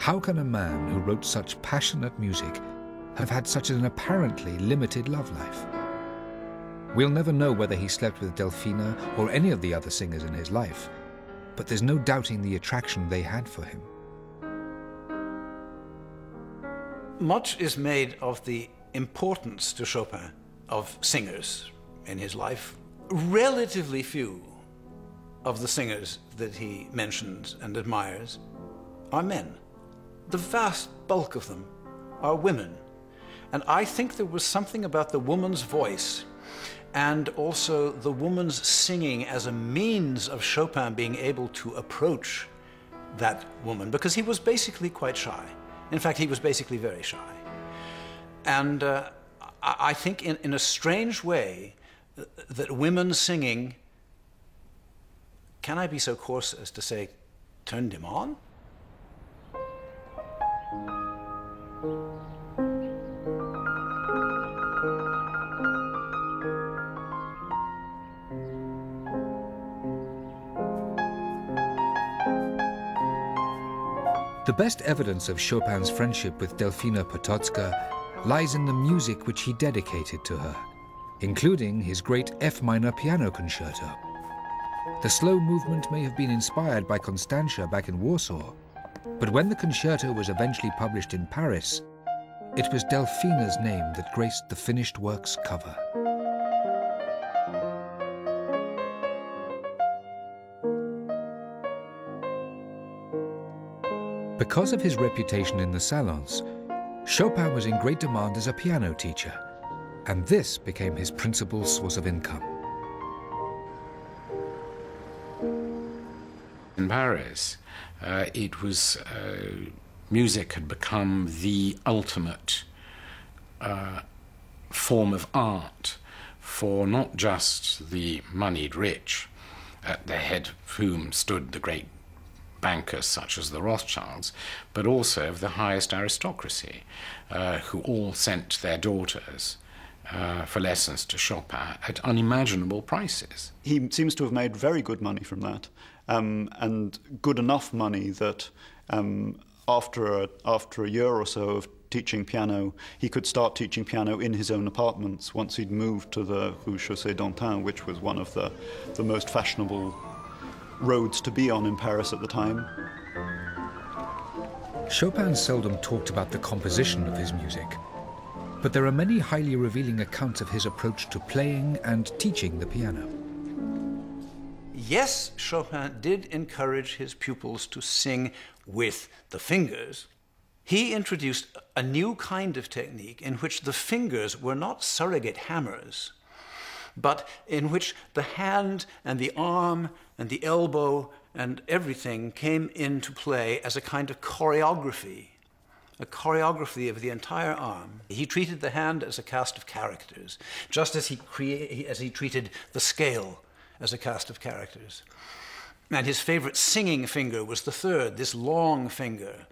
How can a man who wrote such passionate music have had such an apparently limited love life? We'll never know whether he slept with Delphina or any of the other singers in his life, but there's no doubting the attraction they had for him. Much is made of the importance to Chopin of singers in his life. Relatively few of the singers that he mentions and admires are men. The vast bulk of them are women. And I think there was something about the woman's voice and also the woman's singing as a means of Chopin being able to approach that woman, because he was basically quite shy. In fact, he was basically very shy. And I think in a strange way that women singing, can I be so coarse as to say, turned him on? The best evidence of Chopin's friendship with Delphina Potocka lies in the music which he dedicated to her, including his great F minor piano concerto. The slow movement may have been inspired by Constantia back in Warsaw, but when the concerto was eventually published in Paris, it was Delphina's name that graced the finished work's cover. Because of his reputation in the salons, Chopin was in great demand as a piano teacher, and this became his principal source of income. In Paris, music had become the ultimate form of art for not just the moneyed rich, at the head of whom stood the great bankers such as the Rothschilds, but also of the highest aristocracy, who all sent their daughters for lessons to Chopin at unimaginable prices. He seems to have made very good money from that, and good enough money that after a year or so of teaching piano, he could start teaching piano in his own apartments once he'd moved to the Rue Chaussée-d'Antin, which was one of the most fashionable roads to be on in Paris at the time. Chopin seldom talked about the composition of his music, but there are many highly revealing accounts of his approach to playing and teaching the piano. Yes, Chopin did encourage his pupils to sing with the fingers. He introduced a new kind of technique in which the fingers were not surrogate hammers, but in which the hand and the arm and the elbow and everything came into play as a kind of choreography of the entire arm. He treated the hand as a cast of characters, just as he treated the scale as a cast of characters. And his favorite singing finger was the third, this long finger.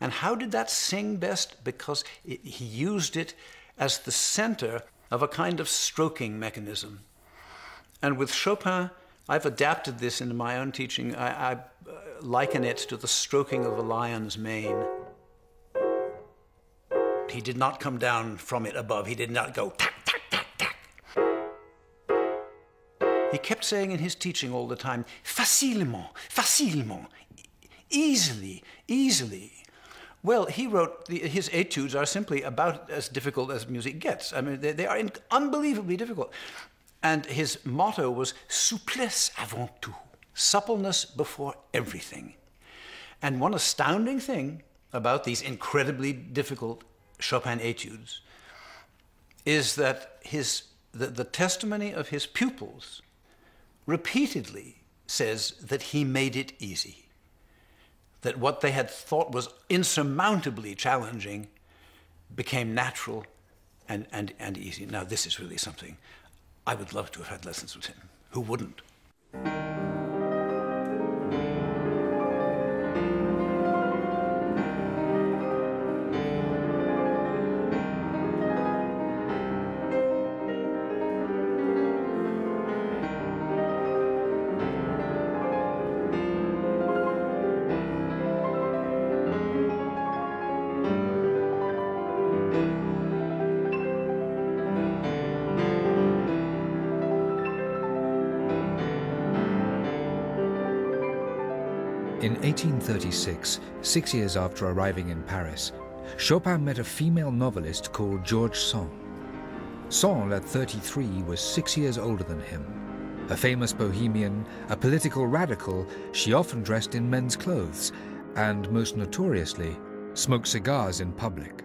And how did that sing best? Because he used it as the center of a kind of stroking mechanism. And with Chopin, I've adapted this into my own teaching. I liken it to the stroking of a lion's mane. He did not come down from it above. He did not go tack, tack, tack, tack. He kept saying in his teaching all the time, facilement, facilement, easily, easily. Well, he wrote, his etudes are simply about as difficult as music gets. I mean, they are unbelievably difficult. And his motto was souplesse avant tout, suppleness before everything. And one astounding thing about these incredibly difficult Chopin etudes is that the testimony of his pupils repeatedly says that he made it easy, that what they had thought was insurmountably challenging became natural and easy. Now, this is really something I would love to have had lessons with him. Who wouldn't? In 1836, 6 years after arriving in Paris, Chopin met a female novelist called George Sand. Sand, at 33, was 6 years older than him. A famous bohemian, a political radical, she often dressed in men's clothes and, most notoriously, smoked cigars in public.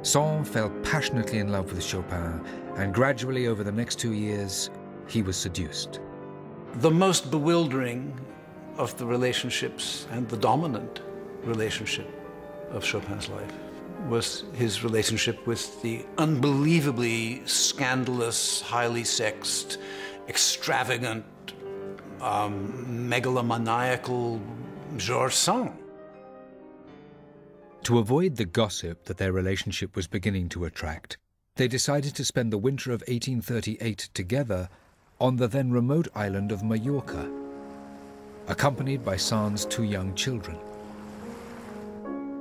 Sand fell passionately in love with Chopin, and gradually over the next 2 years, he was seduced. The most bewildering of the relationships and the dominant relationship of Chopin's life was his relationship with the unbelievably scandalous, highly sexed, extravagant, megalomaniacal George Sand. To avoid the gossip that their relationship was beginning to attract, they decided to spend the winter of 1838 together on the then remote island of Majorca, accompanied by Sand's 2 young children.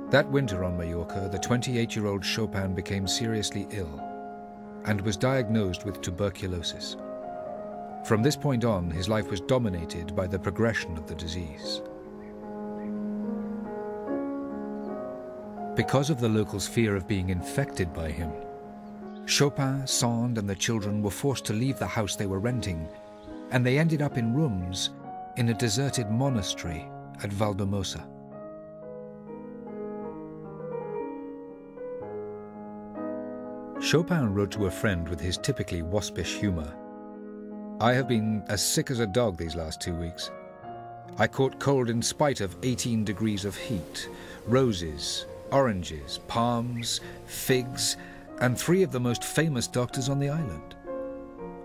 That winter on Majorca, the 28-year-old Chopin became seriously ill and was diagnosed with tuberculosis. From this point on, his life was dominated by the progression of the disease. Because of the locals' fear of being infected by him, Chopin, Sand, and the children were forced to leave the house they were renting, and they ended up in rooms in a deserted monastery at Valdemosa. Chopin wrote to a friend with his typically waspish humor, "I have been as sick as a dog these last 2 weeks. I caught cold in spite of 18 degrees of heat, roses, oranges, palms, figs, and 3 of the most famous doctors on the island.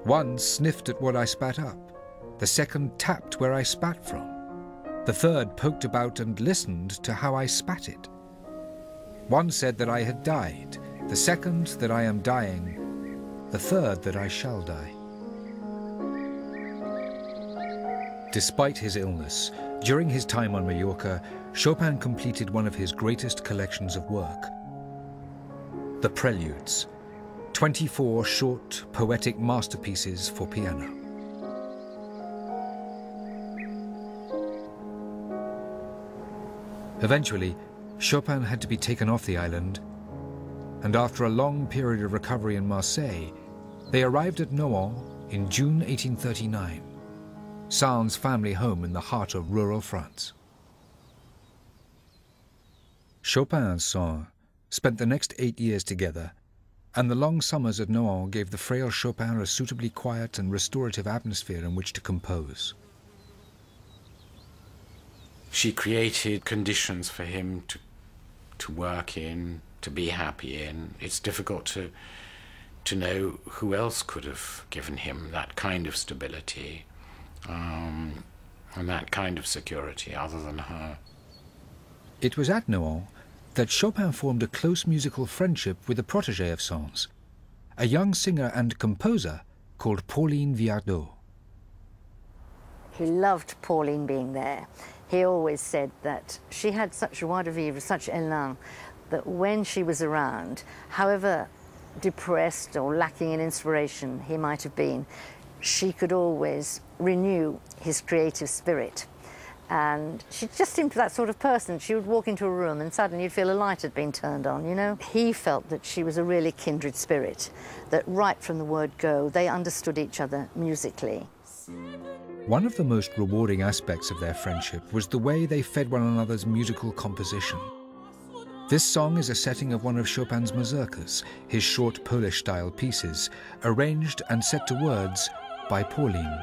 One sniffed at what I spat up. The second tapped where I spat from. The third poked about and listened to how I spat it. One said that I had died, the second that I am dying, the third that I shall die." Despite his illness, during his time on Majorca, Chopin completed one of his greatest collections of work, the Preludes, 24 short, poetic masterpieces for piano. Eventually, Chopin had to be taken off the island, and after a long period of recovery in Marseille, they arrived at Nohant in June 1839, Sand's family home in the heart of rural France. Chopin and Sand spent the next 8 years together, and the long summers at Nohant gave the frail Chopin a suitably quiet and restorative atmosphere in which to compose. She created conditions for him to work in, to be happy in. It's difficult to know who else could have given him that kind of stability and that kind of security other than her. It was at Nohant that Chopin formed a close musical friendship with a protégé of Sand's, a young singer and composer called Pauline Viardot. He loved Pauline being there. He always said that she had such joie de vivre, such élan, that when she was around, however depressed or lacking in inspiration he might have been, she could always renew his creative spirit. And she just seemed that sort of person. She would walk into a room and suddenly you'd feel a light had been turned on, you know? He felt that she was a really kindred spirit, that right from the word go, they understood each other musically. One of the most rewarding aspects of their friendship was the way they fed one another's musical composition. This song is a setting of one of Chopin's mazurkas, his short Polish-style pieces, arranged and set to words by Pauline.